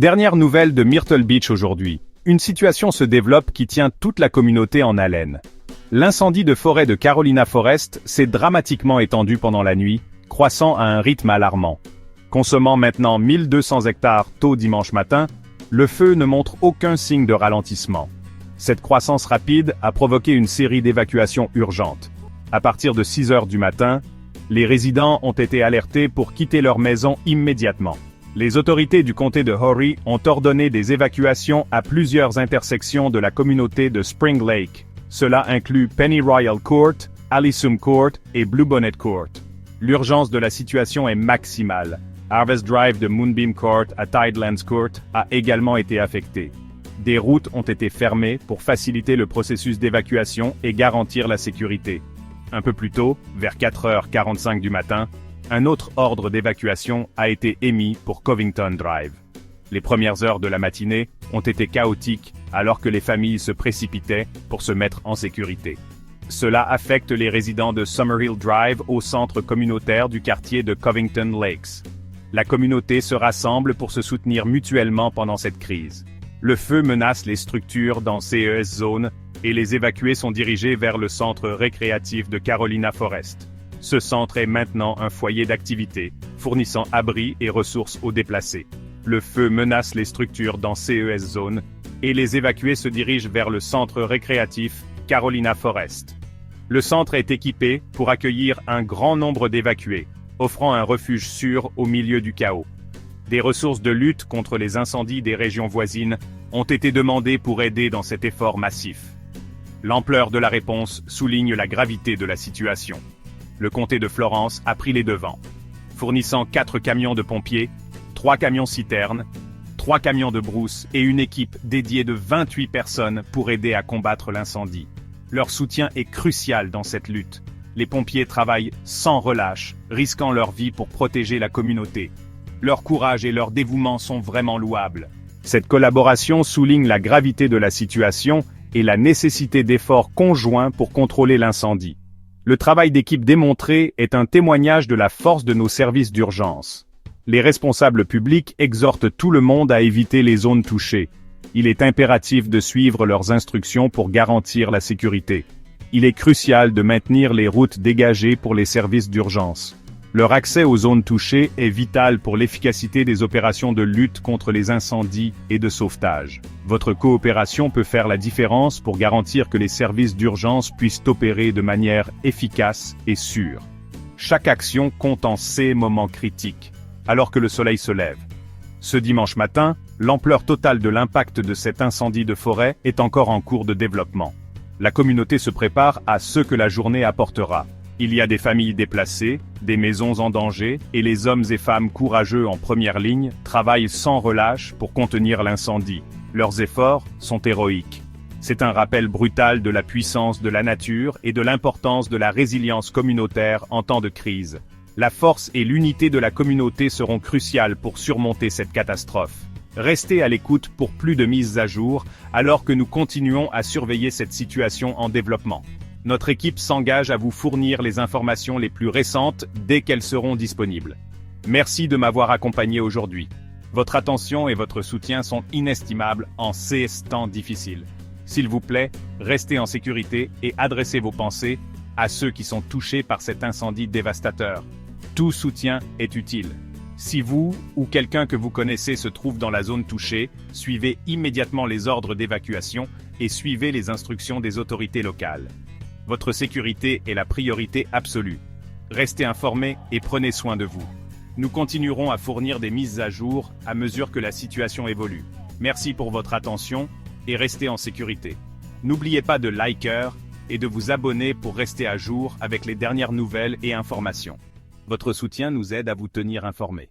Dernière nouvelle de Myrtle Beach aujourd'hui. Une situation se développe qui tient toute la communauté en haleine. L'incendie de forêt de Carolina Forest s'est dramatiquement étendu pendant la nuit, croissant à un rythme alarmant. Consommant maintenant 1200 hectares tôt dimanche matin, le feu ne montre aucun signe de ralentissement. Cette croissance rapide a provoqué une série d'évacuations urgentes. À partir de 6 heures du matin, les résidents ont été alertés pour quitter leur maison immédiatement. Les autorités du comté de Horry ont ordonné des évacuations à plusieurs intersections de la communauté de Spring Lake. Cela inclut Pennyroyal Court, Alyssum Court et Bluebonnet Court. L'urgence de la situation est maximale. Harvest Drive de Moonbeam Court à Tidelands Court a également été affecté. Des routes ont été fermées pour faciliter le processus d'évacuation et garantir la sécurité. Un peu plus tôt, vers 4h45 du matin, un autre ordre d'évacuation a été émis pour Covington Drive. Les premières heures de la matinée ont été chaotiques alors que les familles se précipitaient pour se mettre en sécurité. Cela affecte les résidents de Summerhill Drive au centre communautaire du quartier de Covington Lakes. La communauté se rassemble pour se soutenir mutuellement pendant cette crise. Le feu menace les structures dans CES Zone et les évacués sont dirigés vers le centre récréatif de Carolina Forest. Ce centre est maintenant un foyer d'activité, fournissant abris et ressources aux déplacés. Le feu menace les structures dans CES Zone et les évacués se dirigent vers le centre récréatif Carolina Forest. Le centre est équipé pour accueillir un grand nombre d'évacués, offrant un refuge sûr au milieu du chaos. Des ressources de lutte contre les incendies des régions voisines ont été demandées pour aider dans cet effort massif. L'ampleur de la réponse souligne la gravité de la situation. Le comté de Florence a pris les devants, fournissant 4 camions de pompiers, 3 camions citernes, 3 camions de brousse et une équipe dédiée de 28 personnes pour aider à combattre l'incendie. Leur soutien est crucial dans cette lutte. Les pompiers travaillent sans relâche, risquant leur vie pour protéger la communauté. Leur courage et leur dévouement sont vraiment louables. Cette collaboration souligne la gravité de la situation et la nécessité d'efforts conjoints pour contrôler l'incendie. Le travail d'équipe démontré est un témoignage de la force de nos services d'urgence. Les responsables publics exhortent tout le monde à éviter les zones touchées. Il est impératif de suivre leurs instructions pour garantir la sécurité. Il est crucial de maintenir les routes dégagées pour les services d'urgence. Leur accès aux zones touchées est vital pour l'efficacité des opérations de lutte contre les incendies et de sauvetage. Votre coopération peut faire la différence pour garantir que les services d'urgence puissent opérer de manière efficace et sûre. Chaque action compte en ces moments critiques, alors que le soleil se lève. Ce dimanche matin, l'ampleur totale de l'impact de cet incendie de forêt est encore en cours de développement. La communauté se prépare à ce que la journée apportera. Il y a des familles déplacées, des maisons en danger, et les hommes et femmes courageux en première ligne travaillent sans relâche pour contenir l'incendie. Leurs efforts sont héroïques. C'est un rappel brutal de la puissance de la nature et de l'importance de la résilience communautaire en temps de crise. La force et l'unité de la communauté seront cruciales pour surmonter cette catastrophe. Restez à l'écoute pour plus de mises à jour, alors que nous continuons à surveiller cette situation en développement. Notre équipe s'engage à vous fournir les informations les plus récentes dès qu'elles seront disponibles. Merci de m'avoir accompagné aujourd'hui. Votre attention et votre soutien sont inestimables en ces temps difficiles. S'il vous plaît, restez en sécurité et adressez vos pensées à ceux qui sont touchés par cet incendie dévastateur. Tout soutien est utile. Si vous ou quelqu'un que vous connaissez se trouve dans la zone touchée, suivez immédiatement les ordres d'évacuation et suivez les instructions des autorités locales. Votre sécurité est la priorité absolue. Restez informés et prenez soin de vous. Nous continuerons à fournir des mises à jour à mesure que la situation évolue. Merci pour votre attention et restez en sécurité. N'oubliez pas de liker et de vous abonner pour rester à jour avec les dernières nouvelles et informations. Votre soutien nous aide à vous tenir informés.